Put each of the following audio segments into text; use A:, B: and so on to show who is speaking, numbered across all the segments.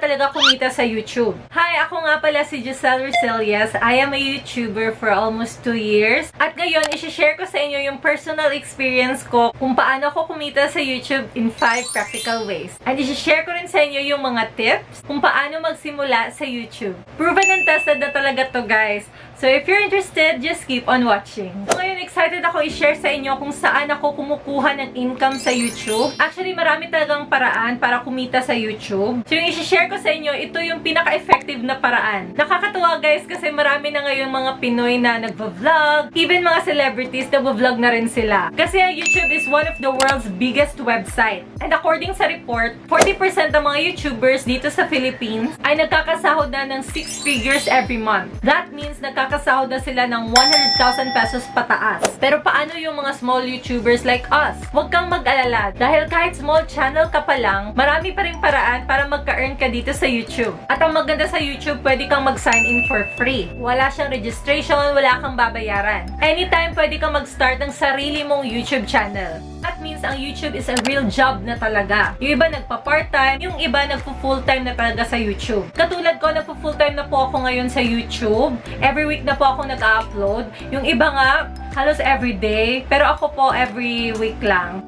A: talaga kumita sa YouTube? Hi, ako nga pala si Giselle Roselias. I am a YouTuber for almost 2 years. At ngayon, isi-share ko sa inyo yung personal experience ko kung paano ako kumita sa YouTube in 5 practical ways. And isi-share ko rin sa inyo yung mga tips kung paano magsimula sa YouTube. Proven and tested na talaga to, guys. So if you're interested, just keep on watching. So ngayon, excited ako i-share sa inyo kung saan ako kumukuha ng income sa YouTube. Actually, marami talagang paraan para kumita sa YouTube. So yung isi-share ko sa inyo, ito yung pinaka-effective na paraan. Nakakatuwa, guys, kasi marami na ngayon mga Pinoy na nagvo-vlog. Even mga celebrities, nagvo-vlog na rin sila. Kasi ang YouTube is one of the world's biggest website. And according sa report, 40% ng mga YouTubers dito sa Philippines ay nagkakasahod na ng 6 figures every month. That means nagkakasahod na sila ng 100,000 pesos pataas. Pero paano yung mga small YouTubers like us? Huwag kang mag-alala dahil kahit small channel ka pa lang, marami pa rin paraan para magka-earn ka dito sa YouTube. At ang maganda sa YouTube, pwede kang mag-sign in for free. Wala siyang registration, wala kang babayaran. Anytime pwede kang mag-start ng sarili mong YouTube channel. That means ang YouTube is a real job na talaga. Yung iba nagpa-part-time, yung iba nagpo-full-time na talaga sa YouTube. Katulad ko, nagpo-full-time na po ako ngayon sa YouTube. Every week na po ako nag-upload. Yung iba nga, halos every day. Pero ako po, every week lang.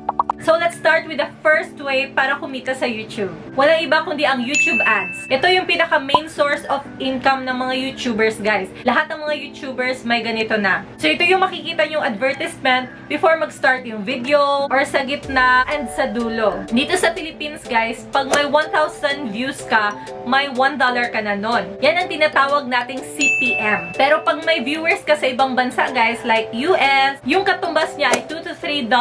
A: So, let's start with the first way para kumita sa YouTube. Walang iba kundi ang YouTube ads. Ito yung pinaka-main source of income ng mga YouTubers, guys. Lahat ng mga YouTubers may ganito na. So, ito yung makikita yung advertisement before mag-start yung video or sa gitna and sa dulo. Dito sa Philippines, guys, pag may 1,000 views ka, may $1 ka na nun. Yan ang tinatawag nating CPM. Pero pag may viewers ka sa ibang bansa, guys, like US, yung katumbas niya ay $2 to $3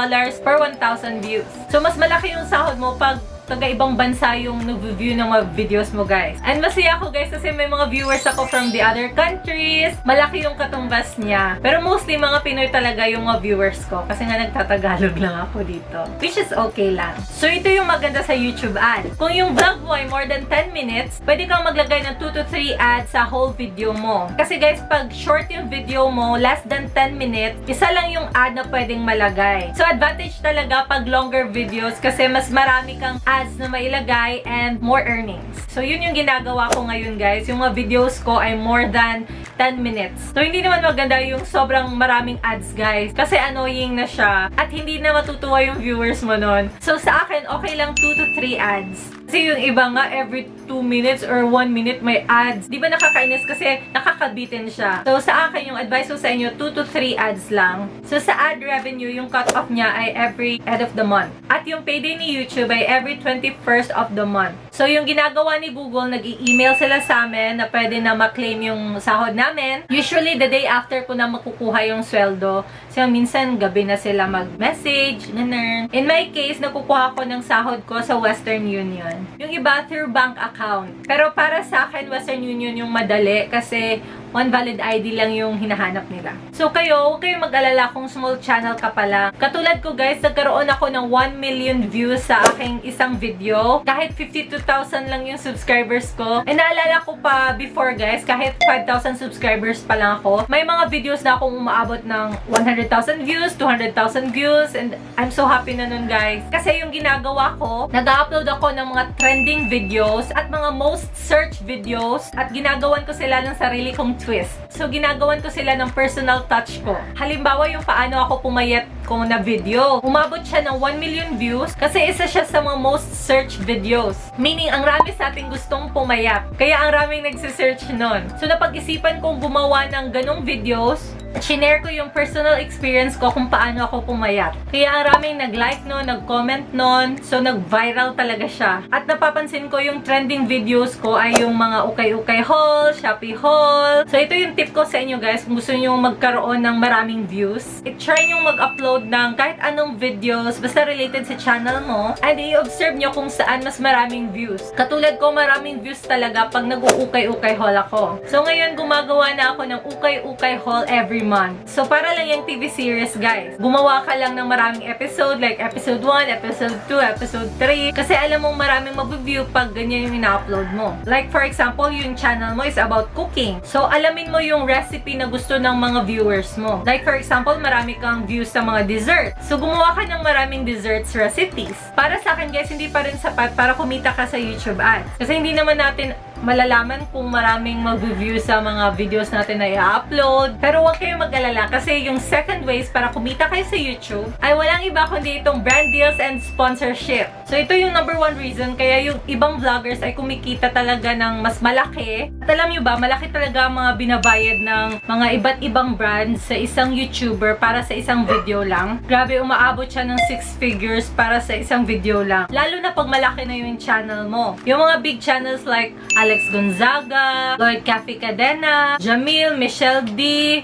A: per 1,000 views. So, mas malaki yung sahod mo pag taga-ibang bansa yung nag-view ng mga videos mo, guys. And masaya ako, guys, kasi may mga viewers ako from the other countries. Malaki yung katumbas niya. Pero mostly, mga Pinoy talaga yung mga viewers ko. Kasi nga nagtatagalog lang ako dito. Which is okay lang. So, ito yung maganda sa YouTube ad. Kung yung vlog mo ay more than 10 minutes, pwede kang maglagay ng 2 to 3 ads sa whole video mo. Kasi, guys, pag short yung video mo, less than 10 minutes, isa lang yung ad na pwedeng malagay. So, advantage talaga pag longer videos kasi mas marami kang ads na mailagay and more earnings. So, yun yung ginagawa ko ngayon, guys. Yung mga videos ko ay more than 10 minutes. So, hindi naman maganda yung sobrang maraming ads, guys. Kasi annoying na siya at hindi na matutuwa yung viewers mo nun. So, sa akin, okay lang 2 to 3 ads. Kasi yung iba nga, every 2 minutes or 1 minute may ads. Di ba nakakainis kasi nakakabitin siya. So, sa akin, yung advice ko sa inyo, 2 to 3 ads lang. So, sa ad revenue, yung cut-off niya ay every end of the month. At yung payday ni YouTube ay every 21st of the month. So, yung ginagawa ni Google, nag-i-email sila sa amin na pwede na ma-claim yung sahod namin. Usually, the day after ko na makukuha yung sweldo. So, minsan, gabi na sila mag-message, ganun. In my case, nakukuha ko ng sahod ko sa Western Union. Yung iba, through bank account. Pero para sa akin, Western Union yung madali kasi one valid ID lang yung hinahanap nila. So, kayo, huwag kayong mag-alala kung small channel ka pala. Katulad ko, guys, nagkaroon ako ng 1 million views sa aking isang video. Kahit 52,000 lang yung subscribers ko. And naalala ko pa before, guys, kahit 5,000 subscribers pa lang ako, may mga videos na akong umaabot ng 100,000 views, 200,000 views, and I'm so happy na nun, guys. Kasi yung ginagawa ko, nag-upload ako ng mga trending videos at mga most searched videos at ginagawan ko sila ng sarili kong twist. So, ginagawan ko sila ng personal touch ko. Halimbawa, yung paano ako pumayat ko na video. Umabot siya ng 1 million views kasi isa siya sa mga most searched videos. Meaning, ang rami sa ating gustong pumayat. Kaya ang raming nagsisearch nun. So, napag-isipan kong gumawa ng ganong videos. Shinare ko yung personal experience ko kung paano ako pumayat. Kaya ang raming nag-like nun, nag-comment nun. So, nag-viral talaga siya. At napapansin ko yung trending videos ko ay yung mga ukay-ukay haul, Shopee haul. So, ito yung tip ko sa inyo, guys. Kung gusto nyo magkaroon ng maraming views, i-try nyo mag-upload ng kahit anong videos, basta related sa channel mo. And i-observe nyo kung saan mas maraming views. Katulad ko, maraming views talaga pag nag-ukay-ukay haul ako. So, ngayon, gumagawa na ako ng ukay-ukay haul every every month. So, para lang yung TV series, guys. Gumawa ka lang ng maraming episode, like episode 1, episode 2, episode 3. Kasi alam mong maraming mag-view pag ganyan yung ina-upload mo. Like, for example, yung channel mo is about cooking. So, alamin mo yung recipe na gusto ng mga viewers mo. Like, for example, marami kang views sa mga dessert. So, gumawa ka ng maraming desserts recipes. Para sa akin, guys, hindi pa rin sapat para kumita ka sa YouTube ads. Kasi hindi naman natin malalaman kung maraming mag-view sa mga videos natin na i-upload. Pero huwag kayong mag-alala kasi yung second ways para kumita kayo sa YouTube ay walang iba kundi itong brand deals and sponsorship. So, ito yung number 1 reason kaya yung ibang vloggers ay kumikita talaga ng mas malaki. At alam nyo ba, malaki talaga ang mga binabayad ng mga iba't ibang brands sa isang YouTuber para sa isang video lang. Grabe, umaabot siya ng 6 figures para sa isang video lang. Lalo na pag malaki na yung channel mo. Yung mga big channels like Alex Gonzaga, Lloyd Cafe Cadena, Jamil, Michelle D.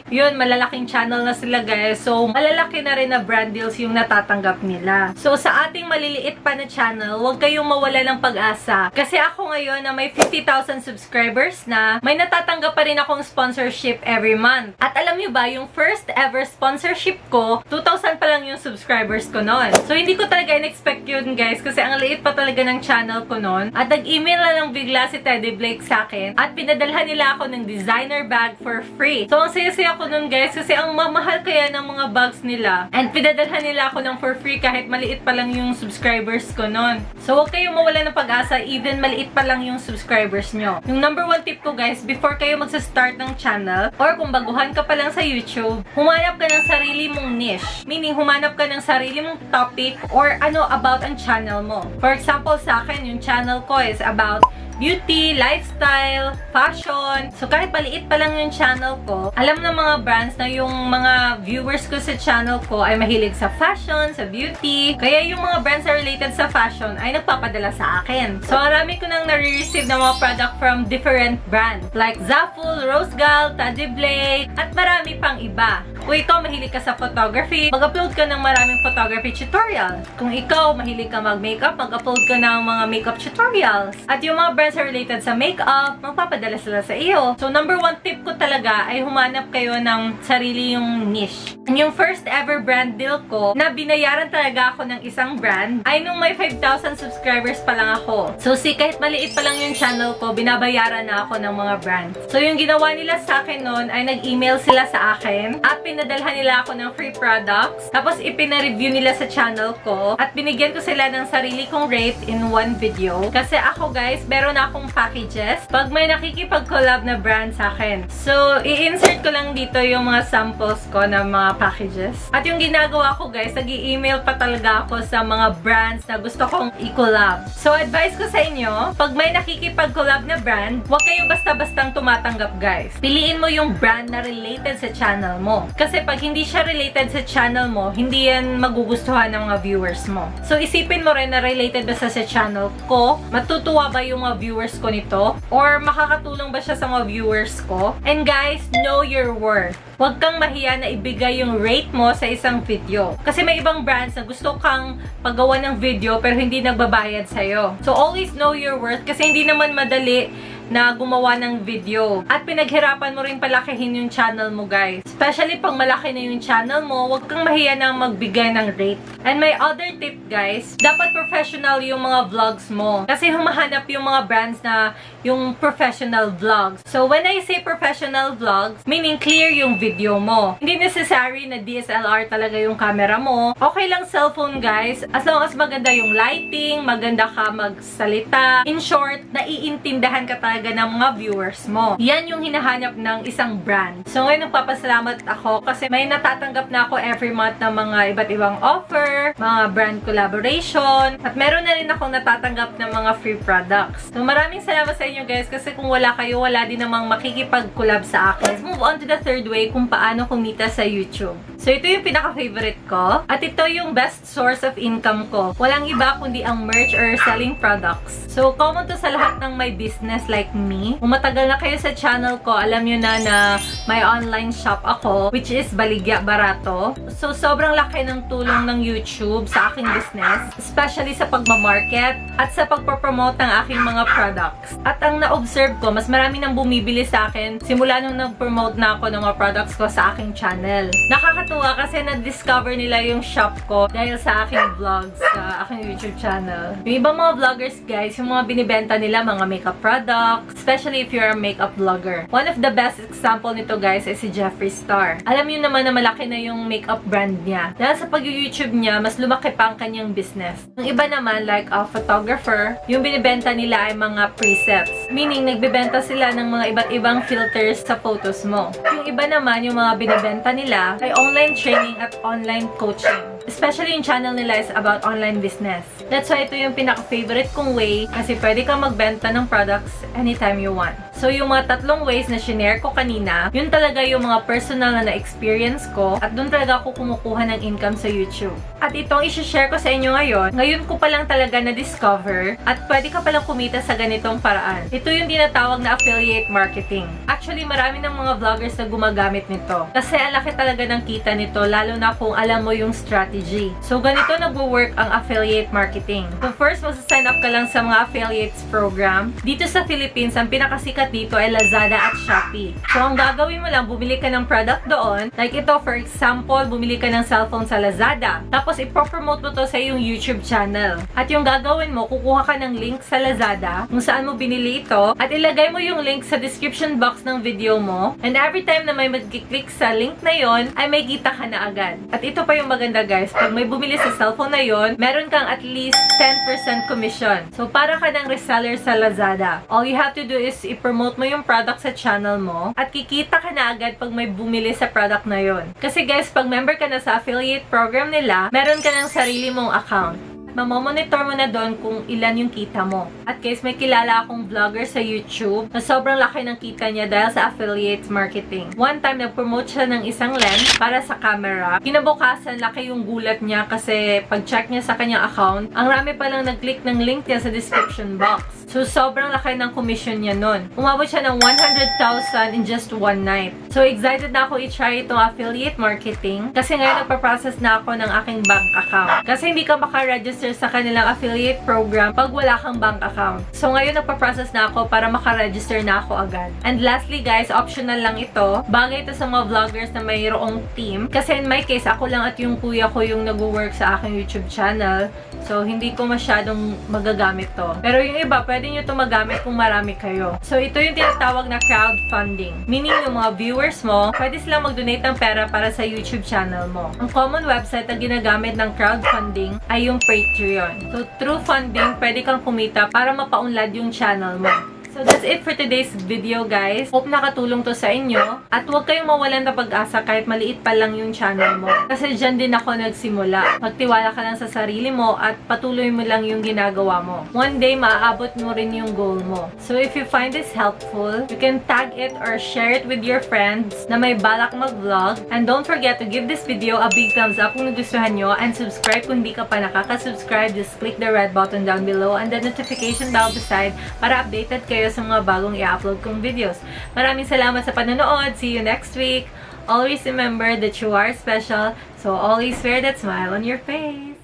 A: Yun, malalaking channel na sila, guys. So, malalaki na rin na brand deals yung natatanggap nila. So, sa ating maliliit pa na channel, huwag kayong mawala ng pag-asa. Kasi ako ngayon na may 50,000 subscribers na, may natatanggap pa rin akong sponsorship every month. At alam nyo ba, yung first ever sponsorship ko, 2,000 pa lang yung subscribers ko noon. So, hindi ko talaga in-expect yun, guys. Kasi ang liit pa talaga ng channel ko noon. At nag-email na lang bigla si Teddy Blake sa akin at pinadalhan nila ako ng designer bag for free. So, ang saya-saya ko nun, guys, kasi ang mamahal kaya ng mga bags nila. And pinadalhan nila ako ng for free kahit maliit pa lang yung subscribers ko nun. So, huwag kayong mawala ng pag-asa even maliit pa lang yung subscribers nyo. Yung number 1 tip ko, guys, before kayo magsa-start ng channel or kung baguhan ka pa lang sa YouTube, humanap ka ng sarili mong niche. Meaning, humanap ka ng sarili mong topic or ano about ang channel mo. For example, sa akin, yung channel ko is about beauty, lifestyle, fashion. So, kahit maliit pa lang yung channel ko, alam ng mga brands na yung mga viewers ko sa channel ko ay mahilig sa fashion, sa beauty. Kaya yung mga brands na related sa fashion ay nagpapadala sa akin. So, marami ko nang nare-receive ng mga product from different brands. Like Zaful, Rosegal, Teddy Blake, at marami pang iba. Kung ikaw mahilig ka sa photography, mag-upload ka ng maraming photography tutorial. Kung ikaw mahilig ka mag-makeup, mag-upload ka ng mga makeup tutorials. At yung mga brands related sa makeup, magpapadala sila sa iyo. So, number 1 tip ko talaga ay humanap kayo ng sarili yung niche. Yung first ever brand deal ko, na binayaran talaga ako ng isang brand, ay nung may 5,000 subscribers pa lang ako. So, kahit maliit pa lang yung channel ko, binabayaran na ako ng mga brands. So, yung ginawa nila sa akin noon ay nag-email sila sa akin at pinadalhan nila ako ng free products. Tapos, ipina-review nila sa channel ko at binigyan ko sila ng sarili kong rate in 1 video. Kasi ako, guys, meron akong packages pag may nakikipag-collab na brand sa akin. So, i-insert ko lang dito yung mga samples ko na mga packages. At yung ginagawa ko, guys, nag-i-email pa talaga ako sa mga brands na gusto kong i-collab. So, advice ko sa inyo, pag may nakikipag-collab na brand, huwag kayo basta-bastang tumatanggap, guys. Piliin mo yung brand na related sa channel mo. Kasi pag hindi siya related sa channel mo, hindi yan magugustuhan ng mga viewers mo. So, isipin mo rin na related ba sa channel ko? Matutuwa ba yung mga viewers ko nito? Or makakatulong ba siya sa mga viewers ko? And guys, know your worth. Huwag kang mahiya na ibigay yung rate mo sa isang video. Kasi may ibang brands na gusto kang paggawa ng video pero hindi nagbabayad sa'yo. So always know your worth kasi hindi naman madali na gumawa ng video. At pinaghirapan mo rin palakihin yung channel mo, guys. Especially pag malaki na yung channel mo, huwag kang mahiya na magbigay ng rate. And my other tip, guys, dapat professional yung mga vlogs mo. Kasi humahanap yung mga brands na yung professional vlogs. So, when I say professional vlogs, meaning clear yung video mo. Hindi necessary na DSLR talaga yung camera mo. Okay lang cellphone, guys. As long as maganda yung lighting, maganda ka magsalita. In short, naiintindahan ka talaga ng mga viewers mo. Yan yung hinahanap ng isang brand. So, ngayon nagpapasalamat ako kasi may natatanggap na ako every month ng mga iba't ibang offer, mga brand collaboration, at meron na rin akong natatanggap ng mga free products. So, maraming salamat sa inyo, guys, kasi kung wala kayo, wala din namang makikipag-collab sa akin. Let's move on to the third way kung paano kumita sa YouTube. So, So, ito yung pinaka-favorite ko. At ito yung best source of income ko. Walang iba kundi ang merch or selling products. So, common to sa lahat ng may business like me. Kung matagal na kayo sa channel ko, alam nyo na may online shop ako, which is Baligya Barato. So, sobrang laki ng tulong ng YouTube sa aking business, especially sa pagmamarket at sa pagpapromote ng aking mga products. At ang na-observe ko, mas marami nang bumibili sa akin simula nung nag-promote na ako ng mga products ko sa aking channel. Nakakatuwa kasi na-discover nila yung shop ko dahil sa aking vlogs sa aking YouTube channel. Yung ibang mga vloggers guys, yung mga binibenta nila mga makeup products, especially if you're a makeup vlogger. One of the best example nito guys is si Jeffree Star. Alam niyo naman na malaki na yung makeup brand niya. Dahil sa pag-YouTube niya, mas lumaki pa ang kanyang business. Yung iba naman like a photographer, yung binibenta nila ay mga presets. Meaning, nagbebenta sila ng mga iba't ibang filters sa photos mo. Yung iba naman, yung mga binibenta nila ay online training at online coaching. Especially yung channel nila is about online business. That's why ito yung pinaka-favorite kong way kasi pwede kang magbenta ng products anytime you want. So, yung mga tatlong ways na shinare ko kanina, yun talaga yung mga personal na na-experience ko at dun talaga ako kumukuha ng income sa YouTube. At itong isi-share ko sa inyo ngayon ko pa lang talaga na-discover at pwede ka palang kumita sa ganitong paraan. Ito yung tinatawag na affiliate marketing. Actually, marami ng mga vloggers na gumagamit nito. Kasi ang laki talaga ng kita nito, lalo na kung alam mo yung strategy. So, ganito nagwo-work ang affiliate marketing. So, first, magsa-sign up ka lang sa mga affiliates program. Dito sa Philippines, ang pinakasikat dito ay Lazada at Shopee. So, ang gagawin mo lang, bumili ka ng product doon. Like ito, for example, bumili ka ng cellphone sa Lazada. Tapos, ipopromote mo to sa iyong YouTube channel. At yung gagawin mo, kukuha ka ng link sa Lazada kung saan mo binili ito at ilagay mo yung link sa description box ng video mo. And every time na may mag-click sa link na yon, ay may kita ka na agad. At ito pa yung maganda guys, pag may bumili sa cellphone na yon, meron kang at least 10% commission. So, para ka ng reseller sa Lazada. All you have to do is i-promote mo yung product sa channel mo at kikita ka na agad pag may bumili sa product na yon. Kasi guys, pag member ka na sa affiliate program nila, meron ka ng sarili mong account. Mamomonitor mo na doon kung ilan yung kita mo. At guys, may kilala akong vlogger sa YouTube na sobrang laki ng kita niya dahil sa affiliate marketing. One time, nag-promote siya ng isang lens para sa camera. Kinabukasan, laki yung gulat niya kasi pag-check niya sa kanyang account, ang rami palang nag-click ng link niya sa description box. So, sobrang laki ng commission niya nun. Umabot siya ng 100,000 in just one night. So, excited na ako i-try itong affiliate marketing kasi ngayon nagpa-process na ako ng aking bank account. Kasi hindi ka maka-register sa kanilang affiliate program pag wala kang bank account. So, ngayon nagpa-process na ako para maka-register na ako agad. And lastly guys, optional lang ito. Bagay ito sa mga vloggers na mayroong team. Kasi in my case, ako lang at yung kuya ko yung nag-work sa aking YouTube channel. So, hindi ko masyadong magagamit to. Pero yung iba, pwede nyo ito magamit kung marami kayo. So, ito yung tinatawag na crowdfunding. Meaning, yung mga viewers mo, pwede silang mag-donate ng pera para sa YouTube channel mo. Ang common website na ginagamit ng crowdfunding ay yung Patreon. So, through funding, pwede kang kumita para mapaunlad yung channel mo. So, that's it for today's video, guys. Hope nakatulong to sa inyo. At huwag kayong mawalan ng pag-asa kahit maliit pa lang yung channel mo. Kasi dyan din ako nagsimula. Magtiwala ka lang sa sarili mo at patuloy mo lang yung ginagawa mo. One day, maaabot mo rin yung goal mo. So, if you find this helpful, you can tag it or share it with your friends na may balak mag-vlog. And don't forget to give this video a big thumbs up kung nagustuhan nyo and subscribe kung di ka pa nakaka-subscribe. Just click the red button down below and the notification bell beside para updated kayo sa mga bagong i-upload kong videos. Maraming salamat sa panonood. See you next week. Always remember that you are special, so always wear that smile on your face.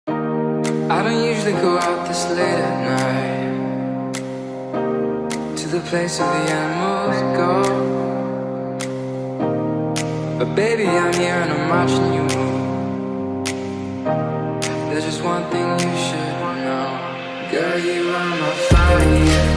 B: I don't usually go out this late at night to the place where the animals go, but baby, I'm here and I'm watching you move. There's just one thing you should know, girl, you are my fire.